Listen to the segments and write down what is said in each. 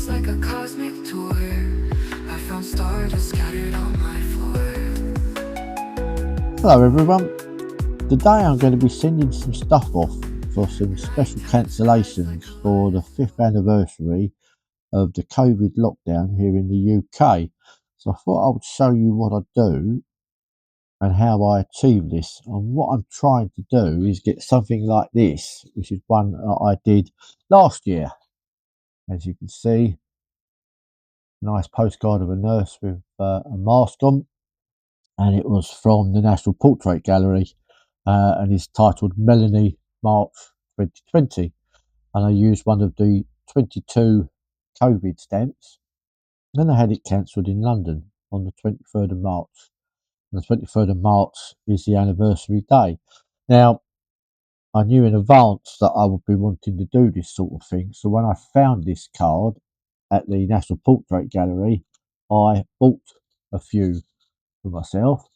It's like a cosmic tour. I found stardust scattered on my floor. Hello everyone, today I'm going to be sending some stuff off for some special cancellations for the 5th anniversary of the COVID lockdown here in the UK. So I thought I would show you what I do and how I achieve this. And what I'm trying to do is get something like this, which is one that I did last year. As you can see, nice postcard of a nurse with a mask on, and it was from the National Portrait Gallery, and it's titled Melanie March 2020. And I used one of the 22 COVID stamps. Then I had it cancelled in London on the 23rd of March. And the 23rd of March is the anniversary day. Now, I knew in advance that I would be wanting to do this sort of thing. So when I found this card at the National Portrait Gallery, I bought a few for myself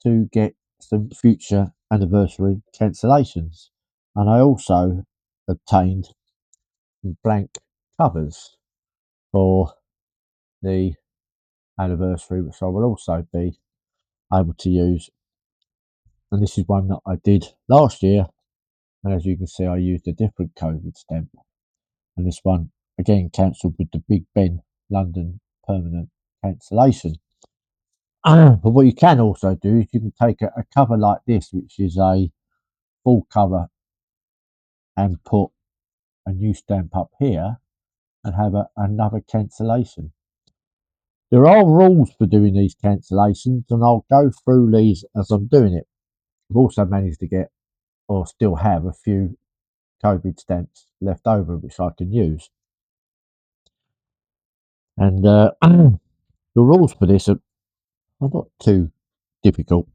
to get some future anniversary cancellations. And I also obtained some blank covers for the anniversary, which I will also be able to use. And this is one that I did last year. And as you can see, I used a different COVID stamp. And this one, again, cancelled with the Big Ben London permanent cancellation. But what you can also do is you can take a cover like this, which is a full cover, and put a new stamp up here and have another cancellation. There are rules for doing these cancellations, and I'll go through these as I'm doing it. I've also managed to get, or still have, a few COVID stamps left over which I can use. And the rules for this are not too difficult.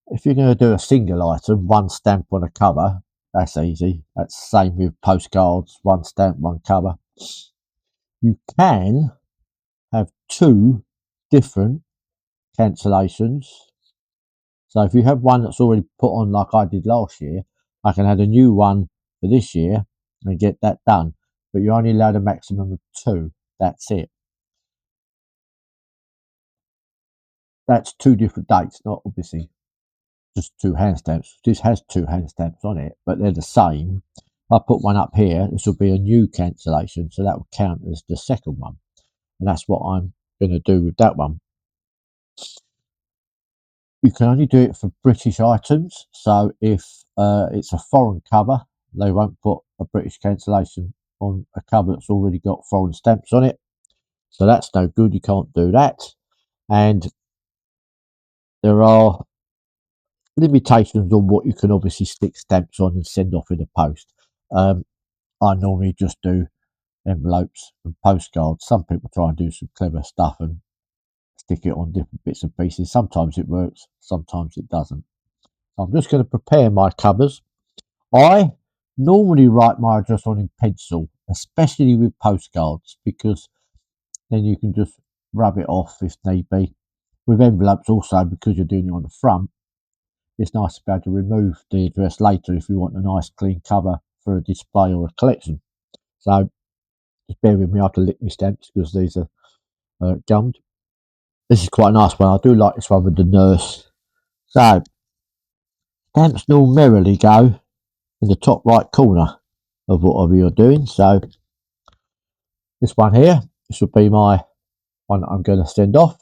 If you're going to do a single item, one stamp on a cover, that's easy. That's the same with postcards, one stamp, one cover. You can have two different cancellations. So if you have one that's already put on like I did last year, I can add a new one for this year and get that done. But you're only allowed a maximum of two. That's it. That's two different dates, not obviously just two hand stamps. This has two hand stamps on it, but they're the same. I put one up here. This will be a new cancellation, so that will count as the second one. And that's what I'm going to do with that one. You can only do it for British items. So if it's a foreign cover, they won't put a British cancellation on a cover that's already got foreign stamps on it. So that's no good. You can't do that. And there are limitations on what you can obviously stick stamps on and send off in the post. I normally just do envelopes and postcards. Some people try and do some clever stuff and stick it on different bits and pieces. Sometimes it works, sometimes it doesn't. So I'm just going to prepare my covers. I normally write my address on in pencil, especially with postcards, because then you can just rub it off if need be. With envelopes also, because you're doing it on the front, it's nice to be able to remove the address later if you want a nice clean cover for a display or a collection. So just bear with me, I have to lick my stamps because these are gummed. This is quite a nice one. I do like this one with the nurse. So stamps normally go in the top right corner of whatever you're doing. So this one here, this will be my one that I'm going to send off.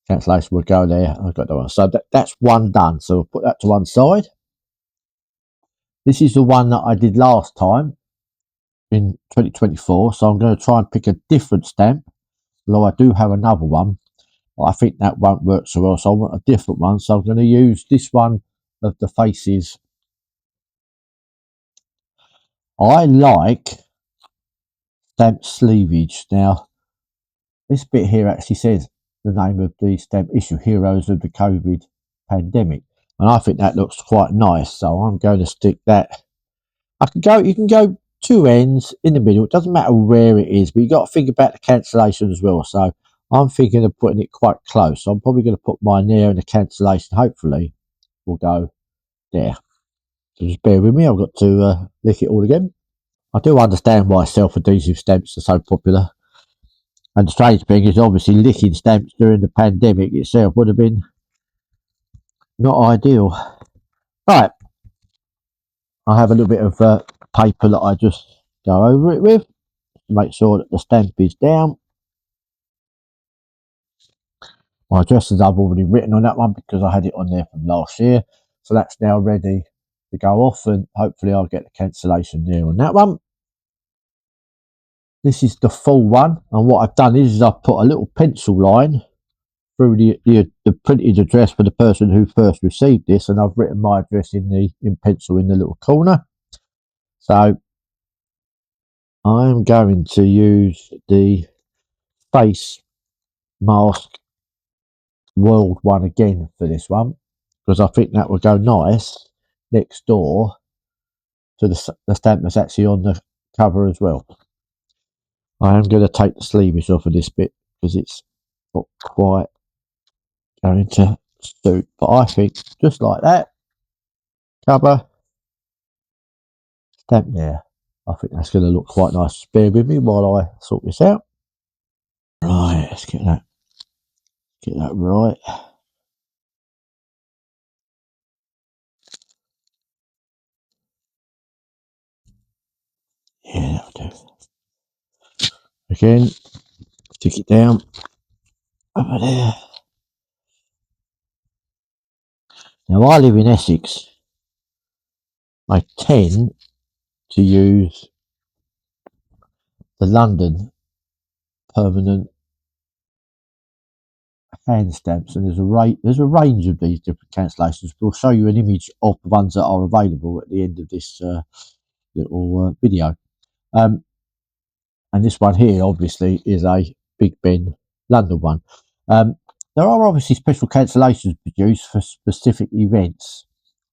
Cancellation will go there. I've got that one. So that's one done. So we'll put that to one side. This is the one that I did last time in 2024. So I'm going to try and pick a different stamp. Although I do have another one, but I think that won't work so well. So I want a different one. So I'm going to use this one of the faces. I like stamp sleevage. Now, this bit here actually says the name of the stamp issue, Heroes of the COVID Pandemic. And I think that looks quite nice. So I'm going to stick that. You can go two ends in the middle. It doesn't matter where it is, but you've got to think about the cancellation as well. So I'm thinking of putting it quite close. So I'm probably going to put mine there and the cancellation, hopefully, will go there. So just bear with me. I've got to lick it all again. I do understand why self-adhesive stamps are so popular. And the strange thing is, obviously, licking stamps during the pandemic itself would have been not ideal. Right, I have a little bit of paper that I just go over it with to make sure that the stamp is down. My addresses I've already written on that one because I had it on there from last year. So that's now ready to go off, and hopefully I'll get the cancellation there on that one. This is the full one, and what I've done is I've put a little pencil line through the printed address for the person who first received this, and I've written my address in pencil in the little corner. So I'm going to use the face mask world one again for this one because I think that would go nice next door to the stamp that's actually on the cover as well. I am going to take the sleeves off of this bit because it's not quite going to suit, but I think just like that, cover, stamp there. I think that's going to look quite nice. Bear with me while I sort this out. Right, let's get that right. Yeah, that'll do. Again, stick it down over there. Now I live in Essex. I tend to use the London permanent hand stamps, and there's a range of these different cancellations. We'll show you an image of the ones that are available at the end of this little video. And this one here obviously is a Big Ben London one. There are obviously special cancellations produced for specific events.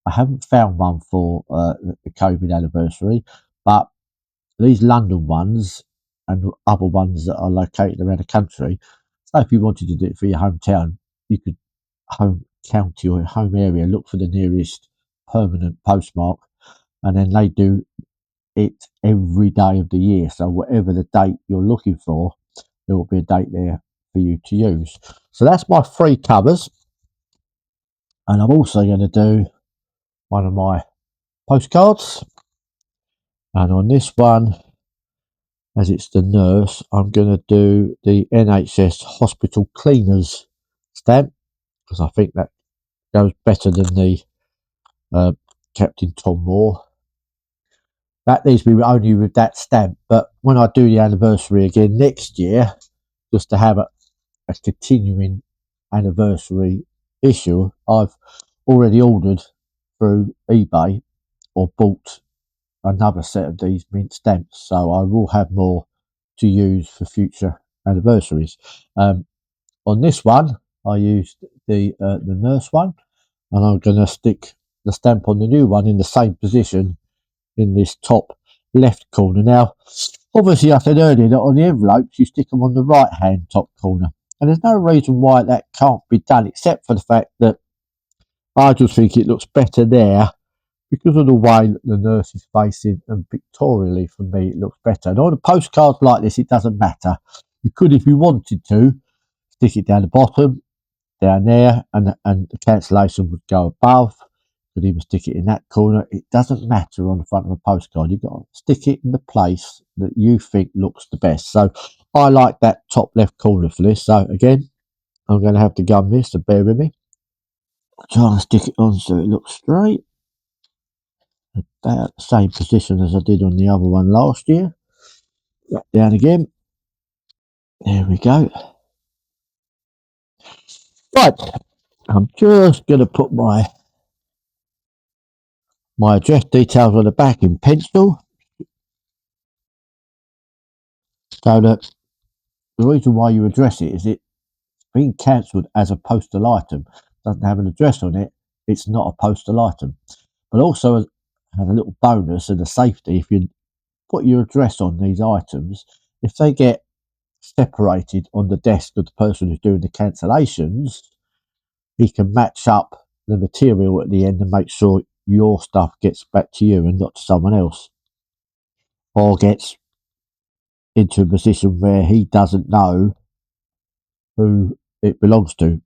I haven't found one for the COVID anniversary, but these London ones and other ones that are located around the country. So if you wanted to do it for your hometown, you could home county or home area, look for the nearest permanent postmark, and then they do it every day of the year. So whatever the date you're looking for, there will be a date there for you to use. So that's my 3 covers, and I'm also going to do one of my postcards. And on this one, as it's the nurse, I'm going to do the NHS hospital cleaners stamp because I think that goes better than the Captain Tom Moore. That leaves me only with that stamp, but when I do the anniversary again next year, just to have a continuing anniversary issue, I've already ordered through eBay or bought another set of these mint stamps, so I will have more to use for future anniversaries. On this one, I used the nurse one, and I'm going to stick the stamp on the new one in the same position in this top left corner. Now, obviously, I said earlier that on the envelopes you stick them on the right hand top corner, and there's no reason why that can't be done, except for the fact that I just think it looks better there because of the way that the nurse is facing, and pictorially for me it looks better. And on a postcard like this, it doesn't matter. You could, if you wanted to, stick it down the bottom, down there, and the cancellation would go above. You could even stick it in that corner. It doesn't matter on the front of a postcard. You've got to stick it in the place that you think looks the best. So I like that top left corner for this. So again, I'm going to have to gum this, so bear with me. I'll try and stick it on so it looks straight. About the same position as I did on the other one last year. Down again. There we go. Right, I'm just going to put my address details on the back in pencil, so that the reason why you address it is it's being cancelled as a postal item. Doesn't have an address on it, it's not a postal item. But also as a little bonus and a safety, if you put your address on these items, if they get separated on the desk of the person who's doing the cancellations, he can match up the material at the end and make sure your stuff gets back to you and not to someone else. or gets into a position where he doesn't know who it belongs to.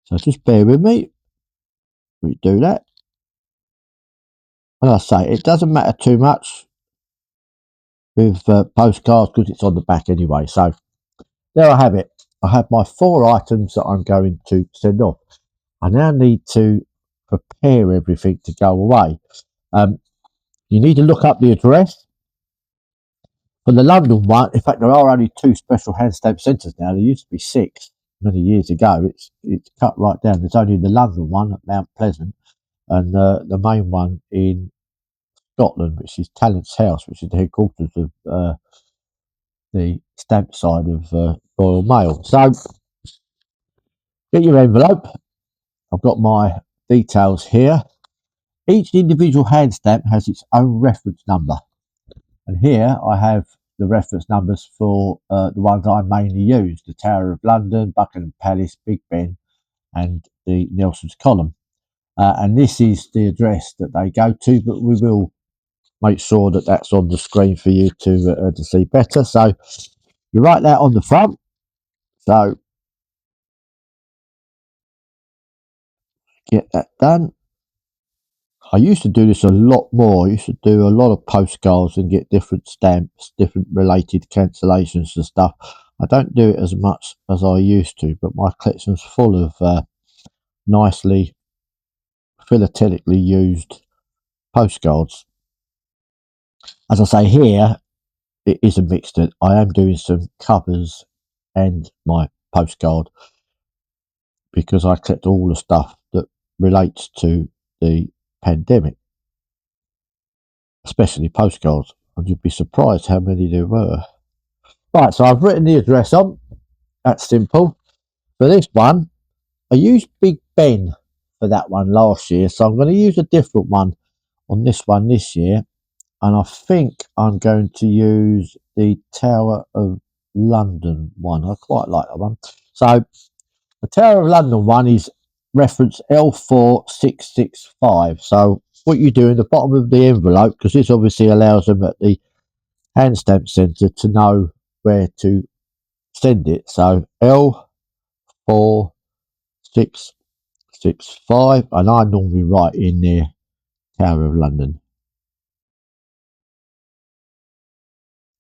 So just bear with me. We do that. And I say, it doesn't matter too much with postcards because it's on the back anyway. So there I have it. I have my 4 items that I'm going to send off. I now need to prepare everything to go away. You need to look up the address. For the London one, in fact, there are only 2 special hand stamp centres now. There used to be 6 many years ago. It's cut right down. There's only the London one at Mount Pleasant and the main one in Scotland, which is Talent's House, which is the headquarters of the stamp side of Royal Mail. So get your envelope. I've got my details here. Each individual hand stamp has its own reference number. And here I have the reference numbers for the ones I mainly use, the Tower of London, Buckingham Palace, Big Ben, and the Nelson's Column. And this is the address that they go to, but we will make sure that that's on the screen for you to see better. So you write that on the front. So get that done. I used to do this a lot more. I used to do a lot of postcards and get different stamps, different related cancellations and stuff. I don't do it as much as I used to, but my collection's full of nicely philately used postcards. As I say here, it is a mixture. I am doing some covers and my postcard because I collect all the stuff that relates to the pandemic, especially postcards. And you'd be surprised how many there were. Right, so I've written the address on. That's simple. For this one, I used Big Ben for that one last year, so I'm going to use a different one on this one this year. And I think I'm going to use the Tower of London one. I quite like that one. So the Tower of London one is reference L4665. So what you do in the bottom of the envelope, because this obviously allows them at the hand stamp centre to know where to send it. So L4665, and I normally write in there Tower of London,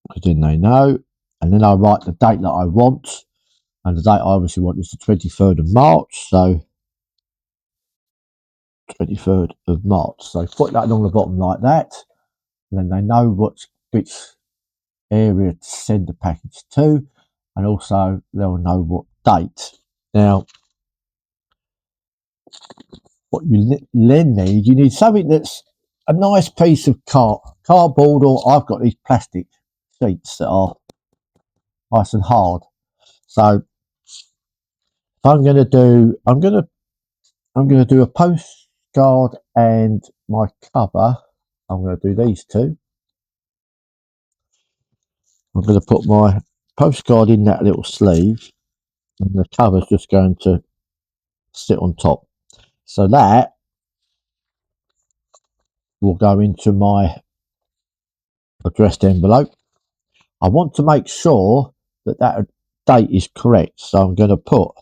because then they know. And then I write the date that I want, and the date I obviously want is the 23rd of March. So 23rd of March. So put that along the bottom like that, and then they know which area to send the package to, and also they'll know what date. Now, what you then need, you need something that's a nice piece of cardboard, or I've got these plastic sheets that are nice and hard. So if I'm going to do a postcard and my cover. I'm going to do these two. I'm going to put my postcard in that little sleeve, and the cover's just going to sit on top. So that will go into my addressed envelope. I want to make sure that date is correct. So I'm going to put,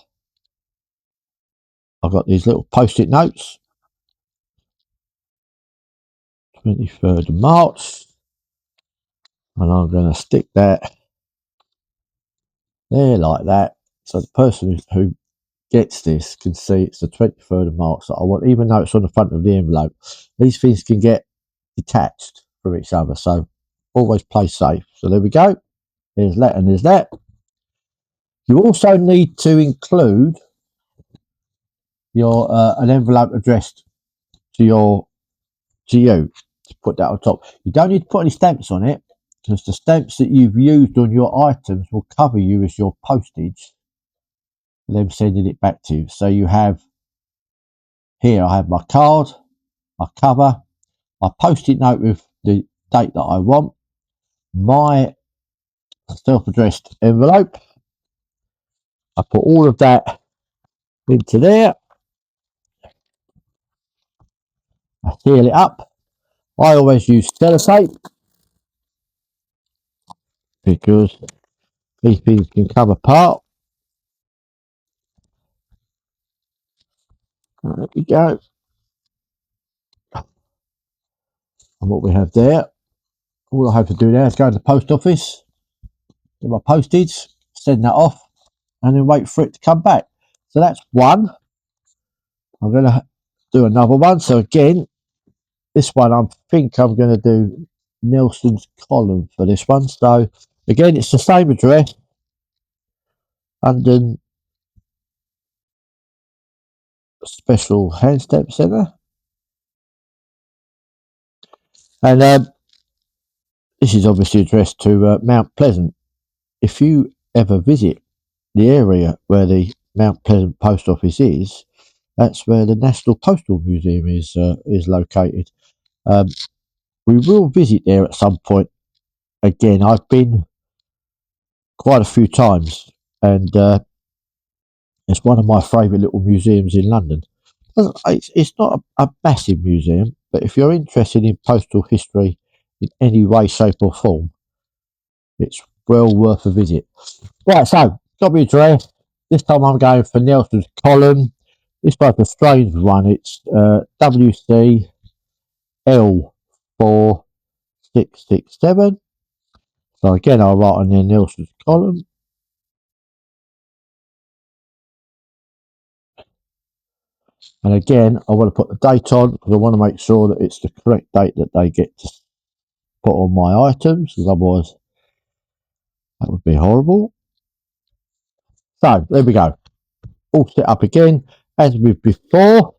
I've got these little post-it notes, 23rd of March, and I'm going to stick that there like that. So the person who gets this can see it's the 23rd of March that I want, even though it's on the front of the envelope. These things can get detached from each other, so always play safe. So there we go. There's that and there's that. You also need to include your an envelope addressed to you to put that on top. You don't need to put any stamps on it, because the stamps that you've used on your items will cover you as your postage for them sending it back to you. So you have here, I have my card, my cover, my post-it note with the date that I want, my self-addressed envelope. I put all of that into there. I seal it up. I always use sellotape because these things can come apart. There we go. And what we have there, all I have to do now is go to the post office, get my postage, send that off, and then wait for it to come back. So that's one. I'm going to do another one. So again, this one I think I'm going to do Nelson's column for this one. So again, it's the same address, London Special Hand Stamp Centre. And this is obviously addressed to Mount Pleasant. If you ever visit the area where the Mount Pleasant post office is, that's where the National Postal Museum is located. We will visit there at some point. Again, I've been quite a few times, and it's one of my favourite little museums in London. It's not a massive museum, but if you're interested in postal history in any way, shape, or form, it's well worth a visit. Right, so got my address. This time I'm going for Nelson's column. This one's a strange one. It's WCL4667. So again, I'll write on there Nelson's column. And again, I want to put the date on because I want to make sure that it's the correct date that they get to put on my items, because otherwise that would be horrible. So there we go. All set up again. As with before,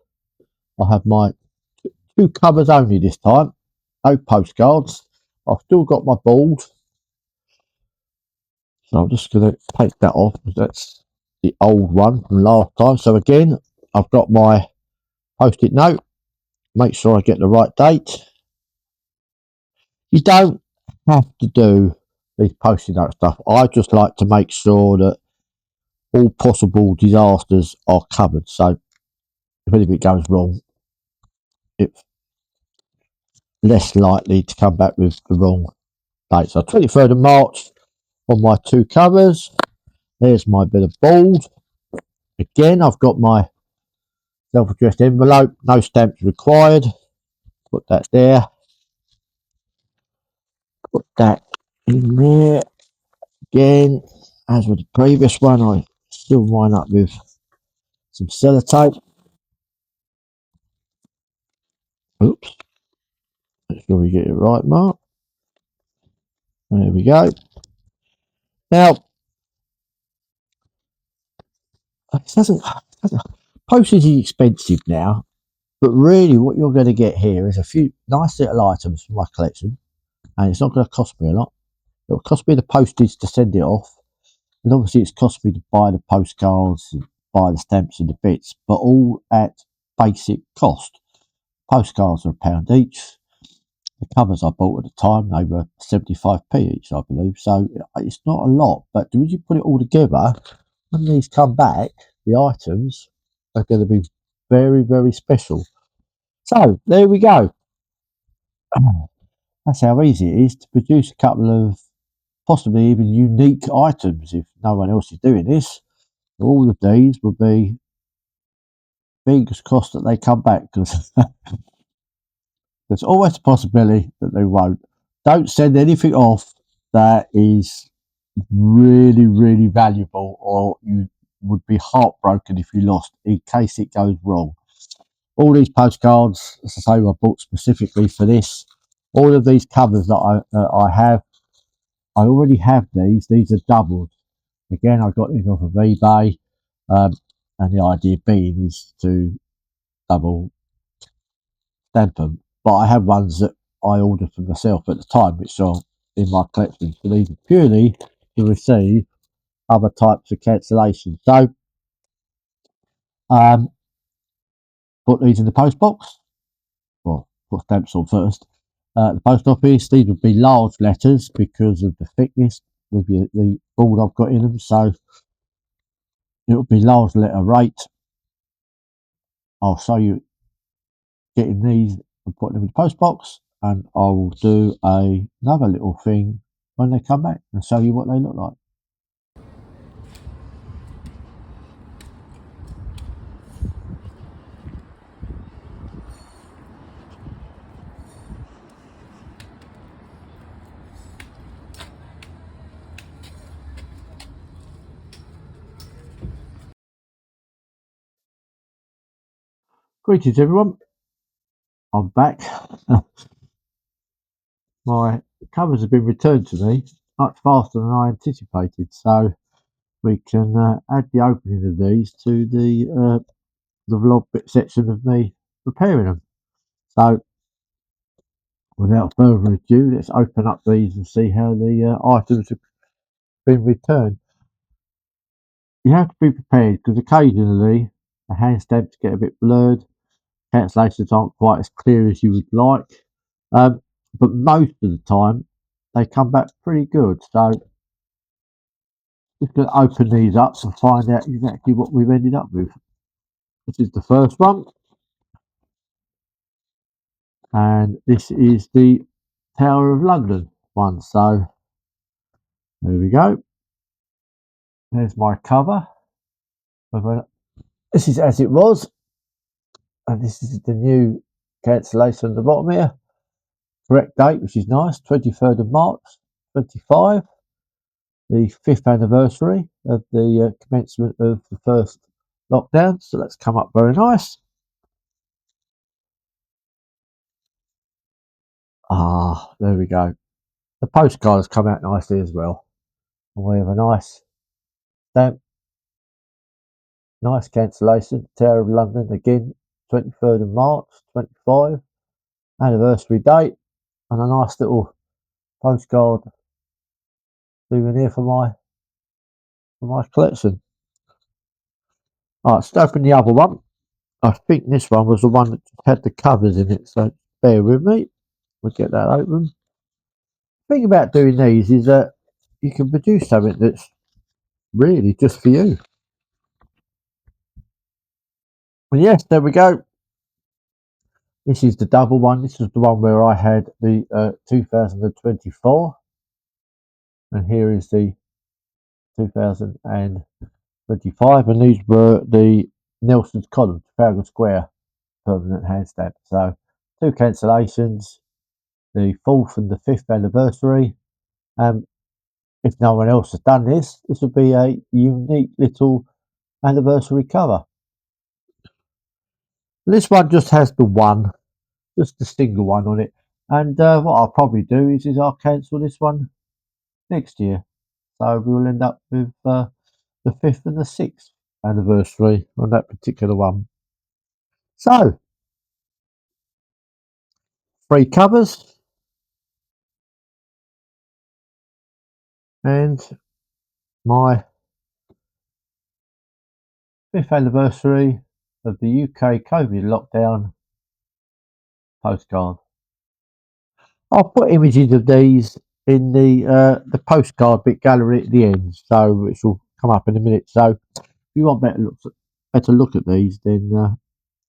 I have my two covers only this time. No postcards. I've still got my board. So I'm just going to take that off because that's the old one from last time. So again, I've got my post-it note. Make sure I get the right date. You don't have to do these post-it note stuff. I just like to make sure that all possible disasters are covered. So if anything goes wrong, it's less likely to come back with the wrong date. So 23rd of March on my two covers. There's my bit of board. Again, I've got my self-addressed envelope. No stamps required. Put that there. Put that in there. Again, as with the previous one, I still wind up with some sellotape. Oops. Make sure we get it right, Mark. There we go. Now, it doesn't, postage is expensive now, but really what you're going to get here is a few nice little items from my collection, and it's not going to cost me a lot. It'll cost me the postage to send it off, and obviously it's cost me to buy the postcards, and buy the stamps and the bits, but all at basic cost. Postcards are £1 each. The covers I bought at the time, they were 75p each, I believe. So it's not a lot, but when you put it all together, when these come back, the items are going to be very, very special. So there we go. That's how easy it is to produce a couple of possibly even unique items if no one else is doing this. All of these will be fingers crossed that they come back, because there's always a possibility that they won't. Don't send anything off that is really, really valuable, or you would be heartbroken if you lost in case it goes wrong. All these postcards, as I say, I bought specifically for this. All of these covers that I have, I already have these. These are doubled. Again, I got these off of eBay, and the idea being is to double stamp them. But I have ones that I ordered for myself at the time, which are in my collection. So these are purely to receive other types of cancellation. So, put these in the post box. Well, put stamps on first. The post office, these would be large letters because of the thickness with the board I've got in them. So it would be large letter rate. I'll show you getting these and putting them in the post box, and I will do another little thing when they come back and show you what they look like. Greetings everyone, I'm back. My covers have been returned to me much faster than I anticipated, so we can add the opening of these to the vlog bit section of me preparing them. So without further ado, let's open up these and see how the items have been returned. You have to be prepared because occasionally the hand stamps get a bit blurred, cancellations aren't quite as clear as you would like, but most of the time they come back pretty good. So just going to open these up and find out exactly what we've ended up with. This is the first one, and this is the Tower of London one. So there we go. There's my cover. This is as it was, and this is the new cancellation at the bottom here. Correct date, which is nice, 23rd of March 25, the 5th anniversary of the commencement of the first lockdown. So that's come up very nice. Ah, there we go. The postcard has come out nicely as well. And we have a nice stamp, nice cancellation, Tower of London again, 23rd of March 25, anniversary date, and a nice little postcard souvenir for my collection. Alright, let's open the other one. I think this one was the one that had the covers in it, so bear with me. We'll get that open. The thing about doing these is that you can produce something that's really just for you. And yes, there we go. This is the double one. This is the one where I had the 2024, and here is the 2025, and these were the Nelson's Column, Trafalgar Square permanent hand stamp. So 2 cancellations, the 4th and the 5th anniversary. If no one else has done this, this will be a unique little anniversary cover. This one just has the one, just the single one on it. And what I'll probably do is I'll cancel this one next year. So we'll end up with the 5th and the 6th anniversary on that particular one. So, 3 covers. And my 5th anniversary of the UK COVID lockdown postcard. I'll put images of these in the postcard bit gallery at the end, so which will come up in a minute. So if you want better look at these, then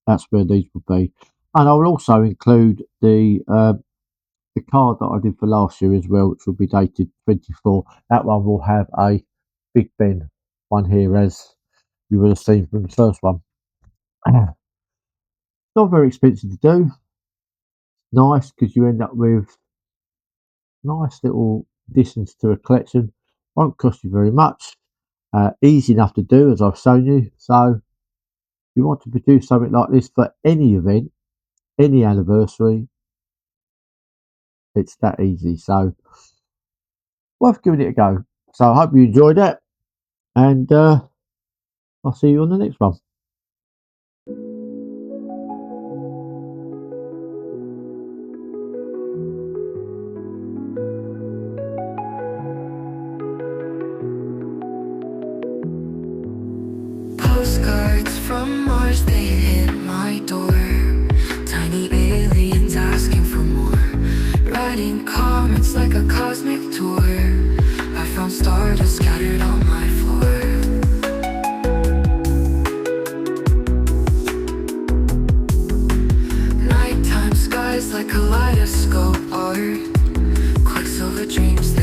that's where these will be. And I will also include the card that I did for last year as well, which will be dated 24. That one will have a Big Ben one here, as you would have seen from the first one. Not very expensive to do. Nice, because you end up with nice little additions to a collection. Won't cost you very much. Easy enough to do, as I've shown you. So if you want to produce something like this for any event, any anniversary, it's that easy. So worth giving it a go. So I hope you enjoyed that, and I'll see you on the next one. Postcards from Mars, they hit my door. Tiny aliens asking for more. Writing comments like a cosmic tour. I found stardust scattered on my floor. Nighttime skies like kaleidoscope art. Quicksilver dreams.